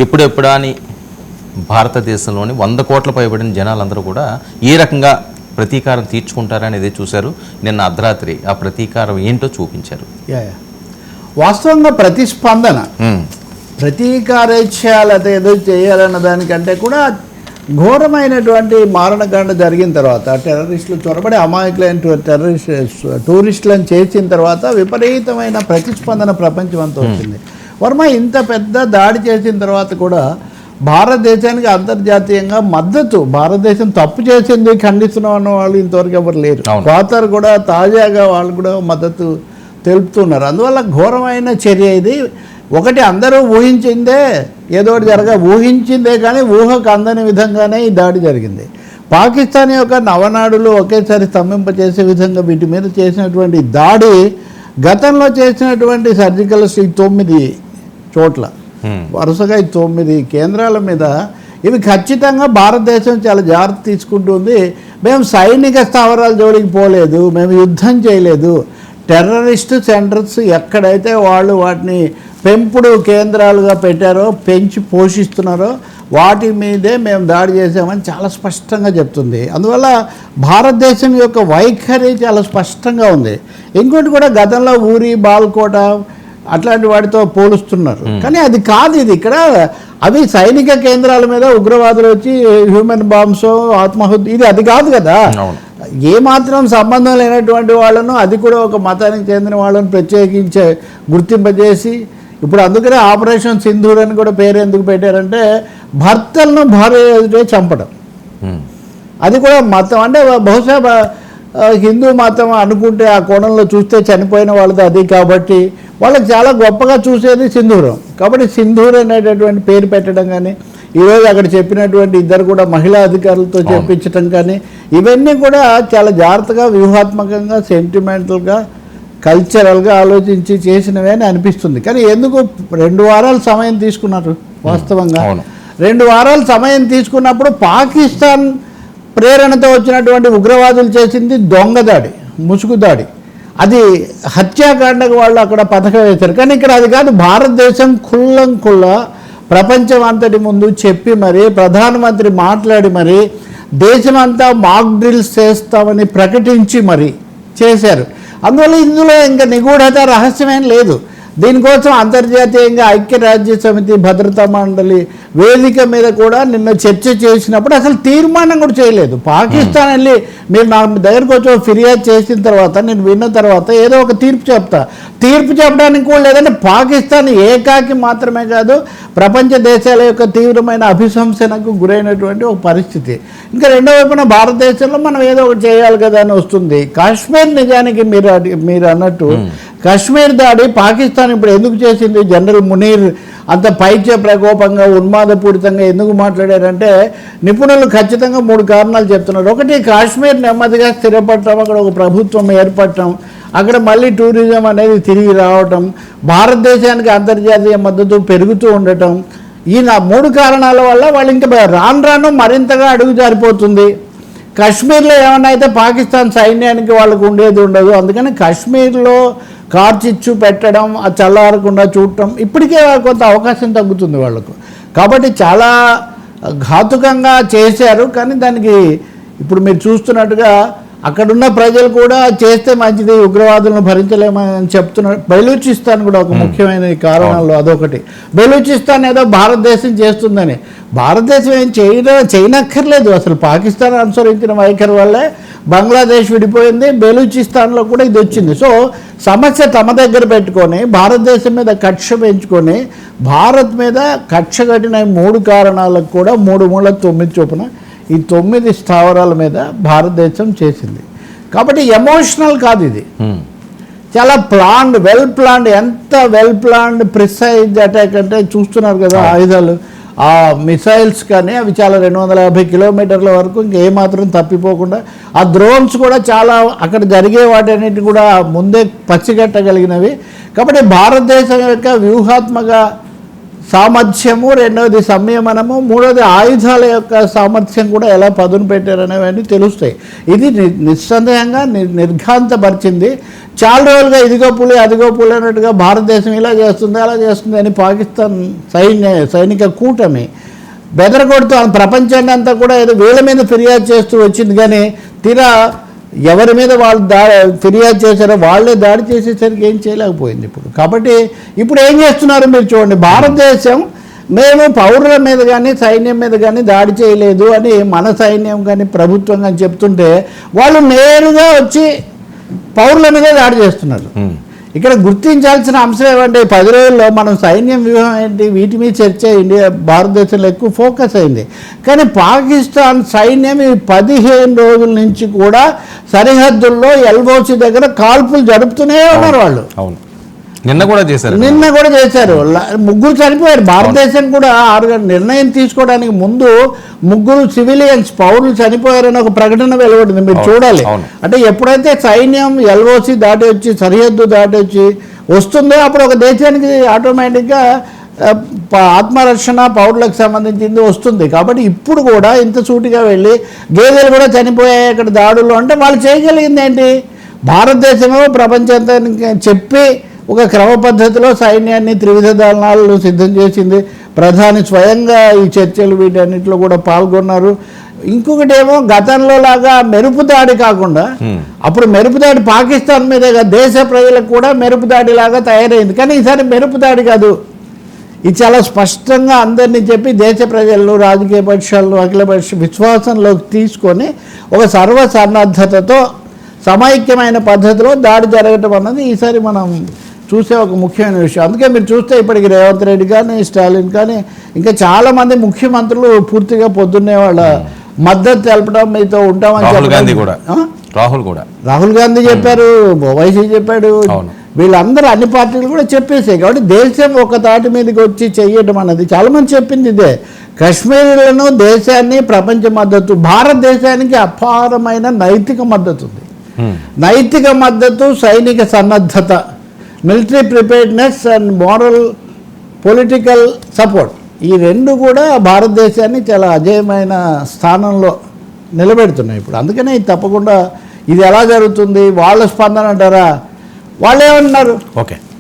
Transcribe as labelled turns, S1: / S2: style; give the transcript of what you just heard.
S1: ఎప్పుడెప్పుడా అని భారతదేశంలోని 100 కోట్ల పైబడిన జనాలందరూ కూడా ఏ రకంగా ప్రతీకారం తీర్చుకుంటారనేది చూశారు. నిన్న అర్ధరాత్రి ఆ ప్రతీకారం ఏంటో చూపించారు.
S2: వాస్తవంగా ప్రతిస్పందన, ప్రతీకారేచ్ఛాలత ఏదో చేయాలన్న దానికంటే కూడా ఘోరమైనటువంటి మారణకాండ జరిగిన తర్వాత టెర్రరిస్టులు చొరబడి అమాయకులైన టూరిస్టులను చేర్చిన తర్వాత విపరీతమైన ప్రతిస్పందన ప్రపంచం అంతా వచ్చింది. వర్మ ఇంత పెద్ద దాడి చేసిన తర్వాత కూడా భారతదేశానికి అంతర్జాతీయంగా మద్దతు, భారతదేశం తప్పు చేసింది ఖండిస్తున్నాం అన్న వాళ్ళు ఇంతవరకు ఎవరు లేరు. ఖతార్ కూడా తాజాగా వాళ్ళు కూడా మద్దతు తెలుపుతున్నారు. అందువల్ల ఘోరమైన చర్య ఇది. ఒకటి అందరూ ఊహించిందే, ఏదో ఒకటి ఊహించిందే కానీ ఊహకు అందని విధంగానే ఈ దాడి జరిగింది. పాకిస్తాన్ యొక్క నవనాడులు ఒకేసారి స్తంభింపచేసే విధంగా వీటి మీద చేసినటువంటి దాడి గతంలో చేసినటువంటి సర్జికల్ స్ట్రైక్ 9 చోట్ల వరుసగా 9 కేంద్రాల మీద ఇవి ఖచ్చితంగా భారతదేశం చాలా జాగ్రత్త తీసుకుంటుంది. మేము సైనిక స్థావరాల జోలికి పోలేదు, మేము యుద్ధం చేయలేదు. టెర్రరిస్ట్ సెంటర్స్ ఎక్కడైతే వాళ్ళు వాటిని పెంపుడు కేంద్రాలుగా పెట్టారో, పెంచి పోషిస్తున్నారో వాటి మీదే మేము దాడి చేసామని చాలా స్పష్టంగా చెప్తుంది. అందువల్ల భారతదేశం యొక్క వైఖరి చాలా స్పష్టంగా ఉంది. ఇంకోటి కూడా గతంలో ఊరి, బాల్కోట అట్లాంటి వాటితో పోలుస్తున్నారు, కానీ అది కాదు. ఇది ఇక్కడ అవి సైనిక కేంద్రాల మీద ఉగ్రవాదులు వచ్చి హ్యూమన్ బాంబ్స్, ఆత్మాహుతి, అది కాదు కదా. ఏమాత్రం సంబంధం లేనటువంటి వాళ్ళను, అది కూడా ఒక మతానికి చెందిన వాళ్ళను ప్రత్యేకించే గుర్తింపజేసి, ఇప్పుడు అందుకనే ఆపరేషన్ సింధూర్ అని కూడా పేరు ఎందుకు పెట్టారంటే భర్తలను భార్య ఎదుటే చంపడం. అది కూడా మతం అంటే బహుశా హిందూ మతం అనుకుంటే ఆ కోణంలో చూస్తే చనిపోయిన వాళ్ళది అది, కాబట్టి వాళ్ళకి చాలా గొప్పగా చూసేది సింధూరం. కాబట్టి సింధూర్ అనేటటువంటి పేరు పెట్టడం కానీ, ఈరోజు అక్కడ చెప్పినటువంటి ఇద్దరు కూడా మహిళా అధికారులతో చెప్పించడం కానీ, ఇవన్నీ కూడా చాలా జాగ్రత్తగా, వ్యూహాత్మకంగా, సెంటిమెంటల్గా, కల్చరల్గా ఆలోచించి చేసినవే అని అనిపిస్తుంది. కానీ ఎందుకు 2 వారాలు సమయం తీసుకున్నారు? వాస్తవంగా 2 వారాలు సమయం తీసుకున్నప్పుడు పాకిస్తాన్ ప్రేరణతో వచ్చినటువంటి ఉగ్రవాదులు చేసింది దొంగ దాడి, ముసుగు దాడి. అది హత్యాకాండకు వాళ్ళు అక్కడ పథకం వేశారు. కానీ ఇక్కడ అది కాదు. భారతదేశం కుల్లంకుల్లా ప్రపంచం అంతటి ముందు చెప్పి మరి, ప్రధానమంత్రి మాట్లాడి మరి, దేశమంతా మాక్ డ్రిల్స్ చేస్తామని ప్రకటించి మరి చేశారు. అందువల్ల ఇందులో ఇంకా నిగూఢత, రహస్యమేం లేదు. దీనికోసం అంతర్జాతీయంగా ఐక్యరాజ్య సమితి భద్రతా మండలి వేదిక మీద కూడా నిన్న చర్చ చేసినప్పుడు అసలు తీర్మానం కూడా చేయలేదు. పాకిస్తాన్ వెళ్ళి మీరు నా దగ్గరకు వచ్చి ఫిర్యాదు చేసిన తర్వాత, నేను విన్న తర్వాత ఏదో ఒక తీర్పు చెప్పడానికి కూడా లేదంటే పాకిస్తాన్ ఏకాకి మాత్రమే కాదు, ప్రపంచ దేశాల యొక్క తీవ్రమైన అభిశంసనకు గురైనటువంటి ఒక పరిస్థితి. ఇంకా రెండో వైపున భారతదేశంలో మనం ఏదో ఒకటి చేయాలి కదా అని వస్తుంది. కాశ్మీర్ నిజానికి మీరు అన్నట్టు కాశ్మీర్ దాడి పాకిస్తాన్ ఇప్పుడు ఎందుకు చేసింది? జనరల్ మునీర్ అంత పైత్య ప్రకోపంగా, ఉన్మాదపూరితంగా ఎందుకు మాట్లాడారంటే నిపుణులు ఖచ్చితంగా 3 కారణాలు చెప్తున్నారు. ఒకటి, కాశ్మీర్ నెమ్మదిగా స్థిరపడటం, అక్కడ ఒక ప్రభుత్వం ఏర్పడటం, అక్కడ మళ్ళీ టూరిజం అనేది తిరిగి రావటం, భారతదేశానికి అంతర్జాతీయ మద్దతు పెరుగుతూ ఉండటం. ఈ 3 కారణాల వల్ల వాళ్ళు ఇంకా రాను మరింతగా అడుగు జారిపోతుంది. కాశ్మీర్లో ఏమన్నా అయితే పాకిస్తాన్ సైన్యానికి వాళ్ళకు ఉండేది ఉండదు. అందుకని కాశ్మీర్లో కార్చిచ్చు పెట్టడం, ఆ చల్లారకుండా చూడటం, ఇప్పటికే కొంత అవకాశం తగ్గుతుంది వాళ్లకు. కాబట్టి చాలా ఘాతుకంగా చేశారు. కానీ దానికి ఇప్పుడు మీరు చూస్తున్నట్టుగా అక్కడున్న ప్రజలు కూడా చేస్తే మంచిది, ఉగ్రవాదులను భరించలేమని చెప్తున్నారు. బెలూచిస్తాన్ కూడా ఒక ముఖ్యమైన కారణాల్లో అదొకటి. బెలూచిస్తాన్ ఏదో భారతదేశం చేస్తుందని, భారతదేశం ఏం చేయనక్కర్లేదు. అసలు పాకిస్తాన్ అనుసరించిన వైఖరి వల్లే బంగ్లాదేశ్ విడిపోయింది, బెలూచిస్తాన్లో కూడా ఇది వచ్చింది. సో సమస్య తమ దగ్గర పెట్టుకొని భారతదేశం మీద కక్ష పెంచుకొని భారత్ మీద కక్ష కట్టిన 3 కారణాలకు కూడా 3/9 చొప్పున ఈ 9 స్థావరాల మీద భారతదేశం చేసింది. కాబట్టి ఎమోషనల్ కాదు, ఇది చాలా ప్లాన్డ్, వెల్ ప్లాన్డ్. ఎంత వెల్ ప్లాన్డ్, ప్రిసైజ్ అటాక్ అంటే చూస్తున్నారు కదా ఆయుధాలు, ఆ మిసైల్స్ కానీ అవి చాలా 250 కిలోమీటర్ల వరకు ఇంకేమాత్రం తప్పిపోకుండా, ఆ డ్రోన్స్ కూడా చాలా అక్కడ జరిగే వాటన్నిటి కూడా ముందే పచ్చిగట్టగలిగినవి. కాబట్టి భారతదేశం యొక్క వ్యూహాత్మక సామర్థ్యము, రెండవది సంయమనము, మూడవది ఆయుధాల యొక్క సామర్థ్యం కూడా ఎలా పదును పెట్టారనేవన్నీ తెలుస్తాయి. ఇది నిస్సందేహంగా నిర్ఘాంతపరిచింది. చాలా రోజులుగా ఇదిగో పులి అదిగో పులి అన్నట్టుగా భారతదేశం ఇలా చేస్తుంది అలా చేస్తుంది అని పాకిస్తాన్ సైనిక కూటమి బెదరగొడుతూ ప్రపంచాన్ని అంతా కూడా ఏదో వీళ్ళ మీద ఫిర్యాదు చేస్తూ వచ్చింది. కానీ తీరా ఎవరి మీద వాళ్ళు ఫిర్యాదు చేశారో వాళ్ళే దాడి చేసేసరికి ఏం చేయలేకపోయింది ఇప్పుడు. కాబట్టి ఇప్పుడు ఏం చేస్తున్నారు మీరు చూడండి, భారతదేశం మేము పౌరుల మీద కానీ సైన్యం మీద కానీ దాడి చేయలేదు అని మన సైన్యం కానీ ప్రభుత్వం కానీ చెప్తుంటే వాళ్ళు నేరుగా వచ్చి పౌరుల మీద దాడి చేస్తున్నారు. ఇక్కడ గుర్తించాల్సిన అంశం ఏమంటే 10 రోజుల్లో మనం సైన్యం వ్యూహం ఏంటి వీటి మీద చర్చ భారతదేశంలో ఎక్కువ ఫోకస్ అయింది. కానీ పాకిస్తాన్ సైన్యం ఈ 15 రోజుల నుంచి కూడా సరిహద్దుల్లో ఎల్ఓసి దగ్గర కాల్పులు జరుపుతూనే ఉన్నారు వాళ్ళు.
S1: అవును, నిన్న కూడా చేశారు. ముగ్గురు చనిపోయారు. భారతదేశం కూడా 6 గంటల నిర్ణయం తీసుకోవడానికి ముందు 3 సివిలియన్స్ పౌరులు చనిపోయారని ఒక ప్రకటన వెలువడింది. మీరు చూడాలి. అంటే ఎప్పుడైతే సైన్యం ఎల్ఓసి దాటి వచ్చి సరిహద్దు దాటి వచ్చి వస్తుందో అప్పుడు ఒక దేశానికి ఆటోమేటిక్గా ఆత్మరక్షణ పౌరులకు సంబంధించింది వస్తుంది. కాబట్టి ఇప్పుడు కూడా ఇంత సూటిగా వెళ్ళి గేదెలు కూడా చనిపోయాయి అక్కడ దాడులు అంటే వాళ్ళు చేయగలిగింది ఏంటి? భారతదేశమో ప్రపంచానికి చెప్పి ఒక క్రమ పద్ధతిలో సైన్యాన్ని త్రివిధ దళాలను సిద్ధం చేసింది. ప్రధాని స్వయంగా ఈ చర్చలు వీటన్నిటిలో కూడా పాల్గొన్నారు. ఇంకొకటి ఏమో గతంలో లాగా మెరుపు దాడి కాకుండా అప్పుడు మెరుపు దాడి పాకిస్తాన్ మీద దేశ ప్రజలకు కూడా మెరుపు దాడి లాగా తయారైంది. కానీ ఈసారి మెరుపు దాడి కాదు, ఇది చాలా స్పష్టంగా అందరినీ చెప్పి దేశ ప్రజలను రాజకీయ పక్షాలను అఖిల పక్ష విశ్వాసంలోకి తీసుకొని ఒక సర్వసన్నద్ధతతో సమైక్యమైన పద్ధతిలో దాడి జరగటం అన్నది ఈసారి మనం చూసే ఒక ముఖ్యమైన విషయం. అందుకే మీరు చూస్తే ఇప్పటికి రేవంత్ రెడ్డి కానీ స్టాలిన్ కానీ ఇంకా చాలామంది ముఖ్యమంత్రులు పూర్తిగా పొద్దున్నే వాళ్ళ మద్దతు తెలపడం మీతో ఉంటామని రాహుల్ గాంధీ చెప్పారు, ఓవైసీ చెప్పాడు, వీళ్ళందరూ అన్ని పార్టీలు కూడా చెప్పేసాయి. కాబట్టి దేశం ఒక తాటి మీదకి వచ్చి చెయ్యటం అన్నది చాలామంది చెప్పింది ఇదే. కశ్మీర్లను దేశాన్ని ప్రపంచ మద్దతు, భారతదేశానికి అపారమైన నైతిక మద్దతు ఉంది. నైతిక మద్దతు, సైనిక సన్నద్ధత, military preparedness and moral political support, ఈ 2 కూడా భారతదేశాన్ని చాలా అజేయమైన స్థానంలో నిలబెడుతున్నాయి ఇప్పుడు. అందుకనే ఇది తప్పకుండా ఇది ఎలా జరుగుతుంది, వాళ్ళ స్పందన అంటారా, వాళ్ళు ఏమన్నారు? ఓకే.